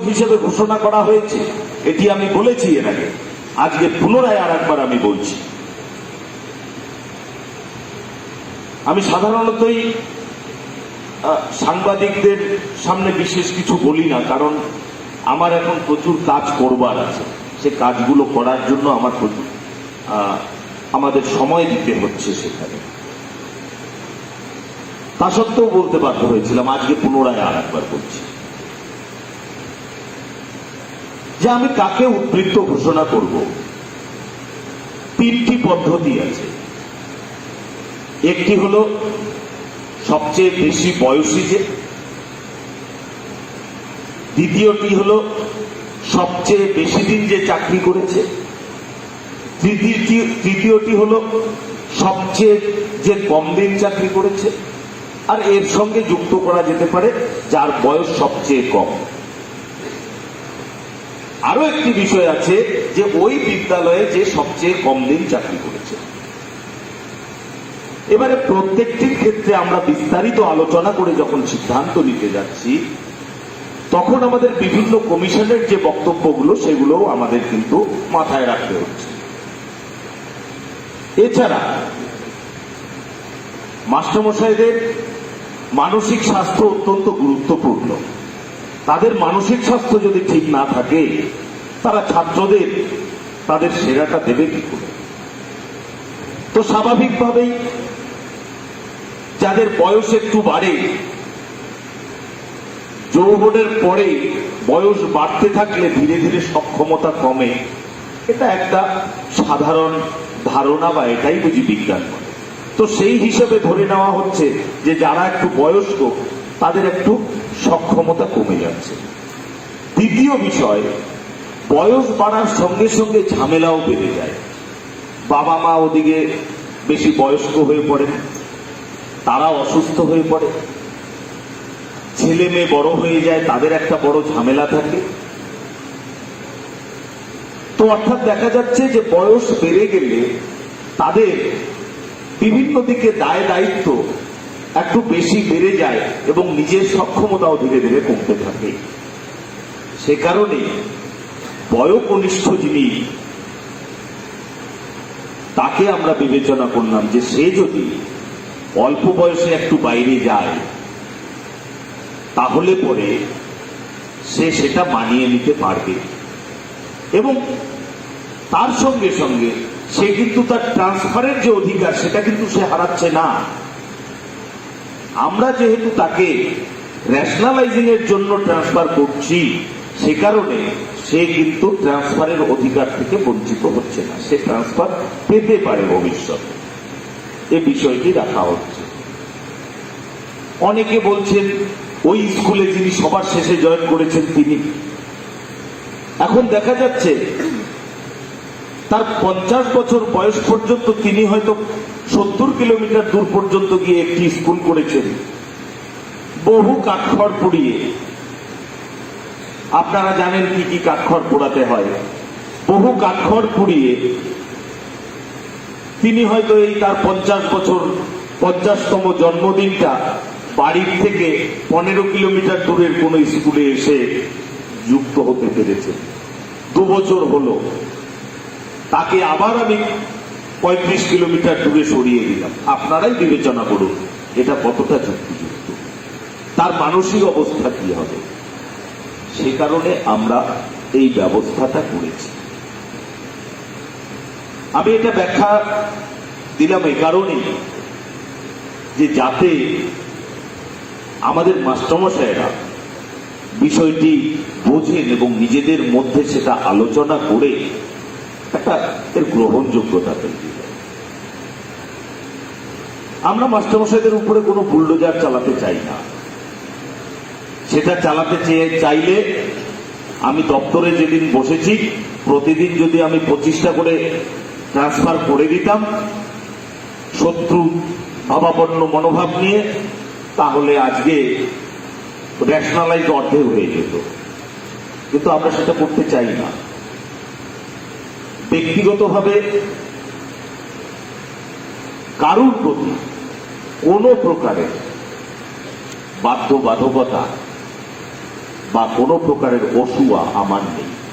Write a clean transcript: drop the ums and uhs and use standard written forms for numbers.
হিসেবে ঘোষণা করা হয়েছে, এটি আমি বলেছি এর আগে, আজকে পুনরায় আর একবার আমি বলছি। আমি সাধারণতই সাংবাদিকদের সামনে বিশেষ কিছু বলি না, কারণ আমার এখন প্রচুর কাজ করবার আছে। সে কাজগুলো করার জন্য আমাদের সময় দিতে হচ্ছে সেখানে। তা সত্ত্বেও বলতে বাধ্য হয়েছিলাম, আজকে পুনরায় আর একবার বলছি যে আমি কাকে উদ্বৃত্ত ঘোষণা করব। তিনটি পদ্ধতি আছে। একটি হলো সবচেয়ে বেশি বয়সী যে, দ্বিতীয়টি হলো সবচেয়ে বেশি দিন যে চাকরি করেছে, তৃতীয়টি হলো সবচেয়ে যে কম দিন চাকরি করেছে, আর এর সঙ্গে যুক্ত করা যেতে পারে যার বয়স সবচেয়ে কম। আরো একটি বিষয় আছে যে ওই বিদ্যালয়ে যে সবচেয়ে কম দিন চাকরি করেছে। এবারে প্রত্যেকটির ক্ষেত্রে আমরা বিস্তারিত আলোচনা করে যখন সিদ্ধান্ত নিতে যাচ্ছি, তখন আমাদের বিভিন্ন কমিশনের যে বক্তব্যগুলো সেগুলো আমাদের কিন্তু মাথায় রাখতে হচ্ছে। এছাড়া মাস্টারমশাইদের মানসিক স্বাস্থ্য অত্যন্ত গুরুত্বপূর্ণ। তাদের মানসিক স্বাস্থ্য যদি ঠিক না থাকে, তারা ছাত্রদের তাদের সেরাটা দেবে কি করে? তো স্বাভাবিকভাবেই যাদের বয়স একটু বাড়ে, যৌবনের পরে বয়স বাড়তে থাকলে ধীরে ধীরে সক্ষমতা কমে, এটা একটা সাধারণ ধারণা, বা এটাই বুঝি বিজ্ঞান বলে। তো সেই হিসেবে ধরে নেওয়া হচ্ছে যে যারা একটু বয়স্ক তাদের একটু সক্ষমতা কমে যাচ্ছে। দ্বিতীয় বিষয়, বয়স বাড়ার সঙ্গে সঙ্গে ঝামেলাও বেড়ে যায়। বাবা মা ওদিকে বেশি বয়স্ক হয়ে পড়ে, তারা অসুস্থ হয়ে পড়ে, ছেলে মেয়ে বড় হয়ে যায়, তাদের একটা বড় ঝামেলা থাকে। তো অর্থাৎ দেখা যাচ্ছে যে বয়স বেড়ে গেলে তাদের বিভিন্ন দিকে দায় দায়িত্ব একটু বেশি বেড়ে যায় এবং নিজের সক্ষমতাও ধীরে ধীরে কমতে থাকে। সে কারণে বয়োকনিষ্ঠ যিনি, তাকে আমরা বিবেচনা করলাম যে সে যদি অল্প বয়সে একটু বাইরে যায়, তাহলে পরে সে সেটা মানিয়ে নিতে পারবে এবং তার সঙ্গে সঙ্গে সে কিন্তু তার ট্রান্সফারের যে অধিকার সেটা কিন্তু সে হারাচ্ছে না। আমরা যেহেতু তাকে ন্যাশনালাইজিং এর জন্য ট্রান্সফার করছি, সে কারণে সে কিন্তু ট্রান্সফারের অধিকার থেকে বঞ্চিত হচ্ছে না, সে ট্রান্সফার পেতে পারে ভবিষ্যতে। এই বিষয়টি রাখা হচ্ছে। অনেকে বলছেন ওই স্কুলে যিনি সবার শেষে জয়েন করেছেন তিনি, এখন দেখা যাচ্ছে তার 50 বছর বয়স পর্যন্ত তিনি হয়তো 70 কিলোমিটার দূর পর্যন্ত গিয়ে একটি স্কুল করেছেন, বহু কাঠখড় পুড়িয়ে। আপনারা জানেন কি কি কাঠখড় পোড়াতে হয়। বহু কাঠখড় পুড়িয়ে তিনি হয়তো এই তার 50 বছর 50তম জন্মদিনটা বাড়ির থেকে 15 কিলোমিটার দূরের কোন স্কুলে এসে যুক্ত হতে পেরেছে। 2 বছর হলো, তাকে আবার আমি 35 কিলোমিটার দূরে সরিয়ে দিলাম। আপনারাই বিবেচনা করুন এটা কতটা যুক্তিযুক্ত, তার মানসিক অবস্থা কি হবে। সে কারণে আমরা এই ব্যবস্থাটা করেছি। আমি এটা ব্যাখ্যা দিলাম এই কারণে যে যাতে আমাদের মাস্টারমশাইরা বিষয়টি বোঝেন এবং নিজেদের মধ্যে সেটা আলোচনা করে একটা এর গ্রহণযোগ্যতা তৈরি হয়। আমরা মাস্টারমশাইদের উপরে কোনো বুলডোজার চালাতে চাই না। সেটা চালাতে চাইলে আমি দপ্তরে যেদিন বসেছি প্রতিদিন যদি আমি 25টা করে ট্রান্সফার করে দিতাম শত্রু ভাবাপন্ন মনোভাব নিয়ে, তাহলে আজকে ন্যাশনালাইজ অর্ধেক হয়ে যেত। কিন্তু আমরা সেটা করতে চাই না। ব্যক্তিগতভাবে কারুর প্রতি কোনো প্রকারের বাধ্যবাধকতা বা কোনো প্রকারের অসুয়া আমার নেই।